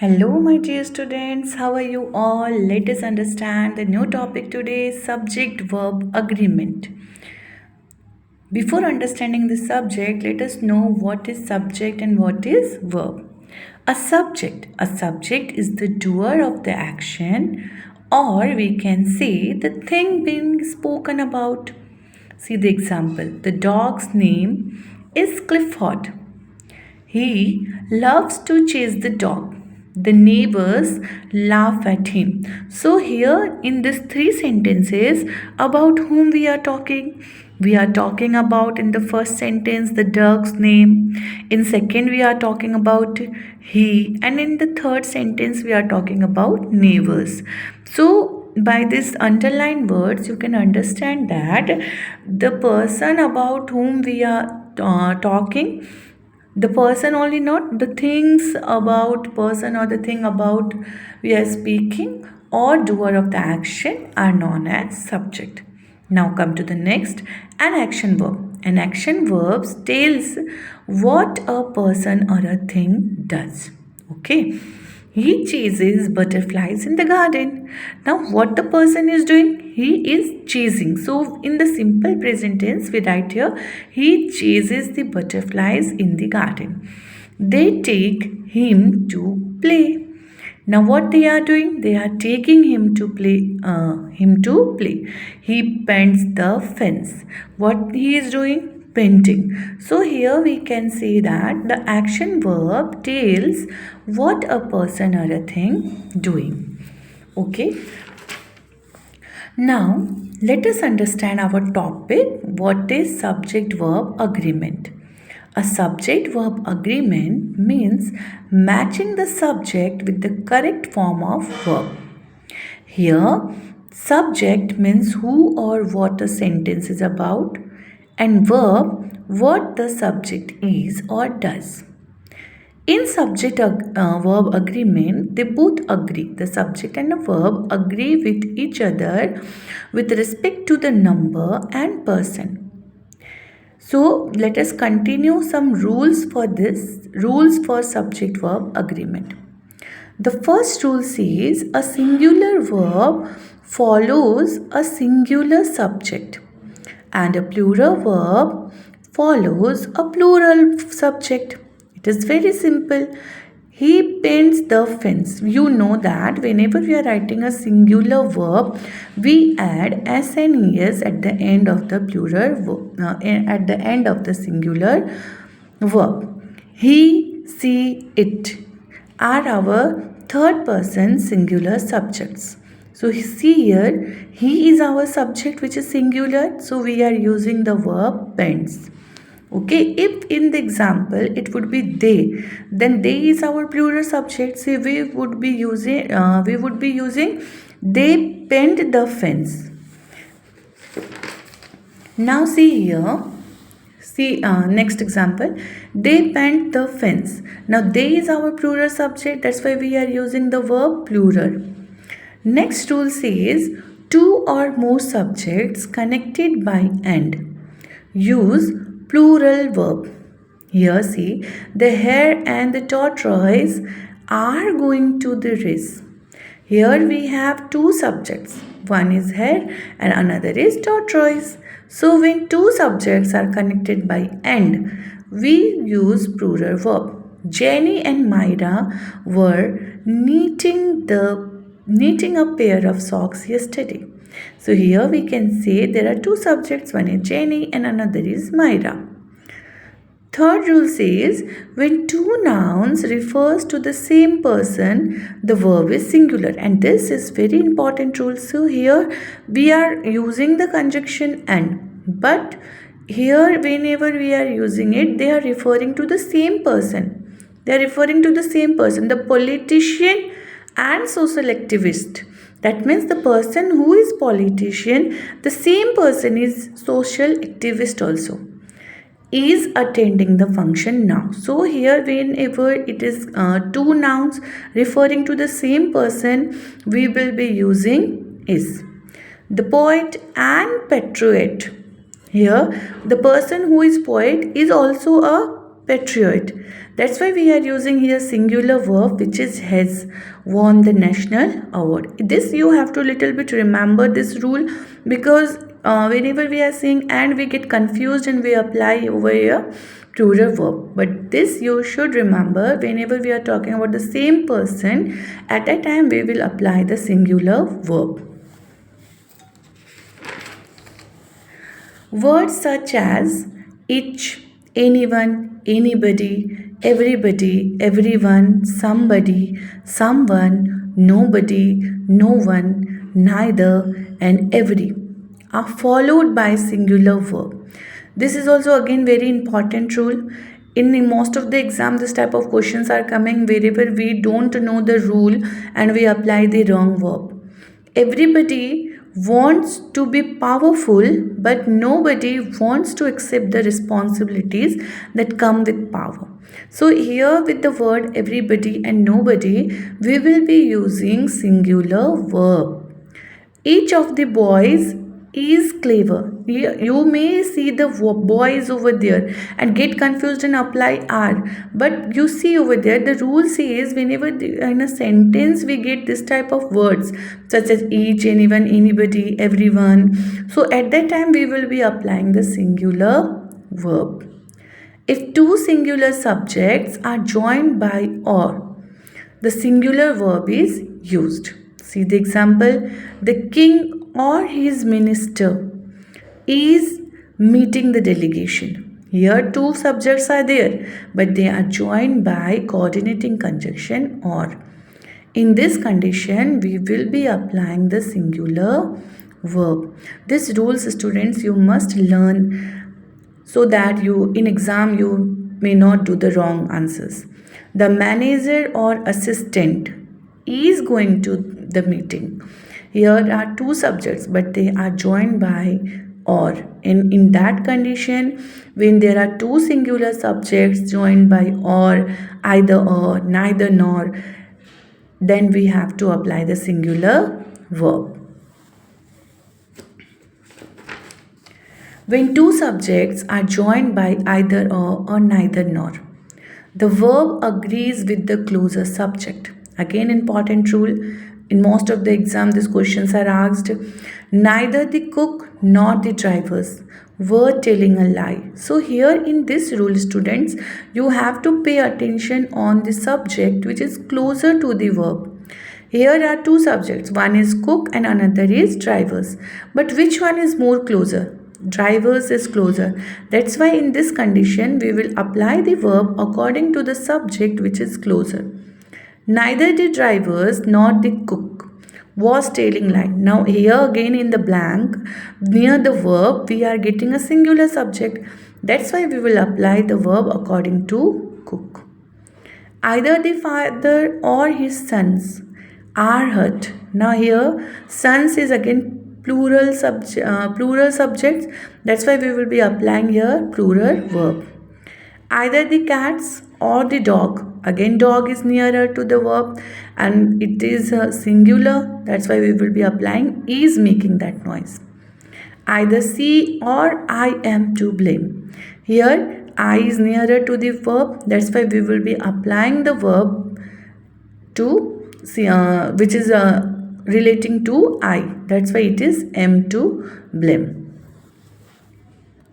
Hello, my dear students. How are you all? Let us understand the new topic today, subject verb agreement. Before understanding the subject, let us know what is subject and what is verb. A subject is the doer of the action, or we can say the thing being spoken about. See the example. The dog's name is Clifford. He loves to chase the dog. The neighbors laugh at him. So, here in these three sentences, about whom we are talking? We are talking about in the first sentence the dog's name. In second, we are talking about he. And in the third sentence, we are talking about neighbors. So, by these underlined words, you can understand that the person about whom we are talking, the person only, not the things about person or the thing about we are speaking or doer of the action are known as subject. Now come to the next, an action verb. An action verb tells what a person or a thing does. Okay. He chases butterflies in the garden. Now, what the person is doing? He is chasing. So, in the simple present tense, we write here, he chases the butterflies in the garden. They take him to play. Now, what they are doing? They are taking him to play. He paints the fence. What he is doing? Painting. So here we can say that the action verb tells what a person or a thing doing. Okay. Now let us understand our topic. What is subject verb agreement? A subject verb agreement means matching the subject with the correct form of verb. Here, subject means who or what a sentence is about, and verb what the subject is or does. In subject verb agreement, they both agree. The subject and the verb agree with each other with respect to the number and person. So let us continue some rules for this. Rules for subject verb agreement. The first rule says a singular verb follows a singular subject and a plural verb follows a plural subject. It is very simple. He paints the fence. You know that whenever we are writing a singular verb, we add s and es at the end of the plural verb, at the end of the singular verb. He, she, it are our third person singular subjects. So see here, he is our subject which is singular. So we are using the verb paints. Okay, if in the example it would be they, then they is our plural subject. So we would be using they paint the fence. Now see here. See next example. They paint the fence. Now they is our plural subject. That's why we are using the verb plural. Next rule says two or more subjects connected by and. Use plural verb. Here see the hare and the tortoise are going to the race. Here we have two subjects. One is hare and another is tortoise. So when two subjects are connected by and, we use plural verb. Jenny and Myra were knitting a pair of socks yesterday. So here we can say there are two subjects. One is Jenny and another is Myra. Third rule says when two nouns refers to the same person, the verb is singular, and this is very important rule. So here we are using the conjunction and, but here whenever we are using it, they are referring to the same person. They are referring to the same person, the politician and social activist. That means the person who is politician, the same person is social activist also, is attending the function now. So here whenever it is two nouns referring to the same person, we will be using is. The poet and patriot. Here the person who is poet is also a patriot. That's why we are using here singular verb which is has won the national award. This you have to little bit remember this rule, because whenever we are saying and we get confused and we apply over here plural verb. But this you should remember, whenever we are talking about the same person, at a time we will apply the singular verb. Words such as each, anyone, anybody, everybody, everyone, somebody, someone, nobody, no one, neither, and every are followed by singular verb. This is also again very important rule. In most of the exam, this type of questions are coming wherever we don't know the rule and we apply the wrong verb. Everybody wants to be powerful, but nobody wants to accept the responsibilities that come with power. So here with the word everybody and nobody, we will be using singular verb. Each of the boys is clever. You may see the boys over there and get confused and apply are. But you see over there, the rule says whenever in a sentence we get this type of words such as each, anyone, anybody, everyone. So at that time we will be applying the singular verb. If two singular subjects are joined by or, the singular verb is used. See the example. The king or his minister is meeting the delegation. Here two subjects are there, but they are joined by coordinating conjunction or. In this condition, we will be applying the singular verb. This rules, students, you must learn so that you in exam you may not do the wrong answers. The manager or assistant is going to the meeting. Here are two subjects, but they are joined by or. In that condition, when there are two singular subjects joined by or, neither nor, then we have to apply the singular verb. When two subjects are joined by either or neither nor, the verb agrees with the closer subject. Again, important rule. In most of the exam, these questions are asked. Neither the cook nor the drivers were telling a lie. So here in this rule, students, you have to pay attention on the subject which is closer to the verb. Here are two subjects. One is cook and another is drivers. But which one is more closer? Drivers is closer. That's why in this condition we will apply the verb according to the subject which is closer. Neither the drivers nor the cook was telling lie. Now here again in the blank near the verb we are getting a singular subject. That's why we will apply the verb according to cook. Either the father or his sons are hurt. Now here sons is again plural subjects. That's why we will be applying here plural verb. Either the cats or the dog. Again dog is nearer to the verb and it is singular. That's why we will be applying is making that noise. Either she or I am to blame. Here I is nearer to the verb. That's why we will be applying the verb to which is relating to I. That's why it is am to blame.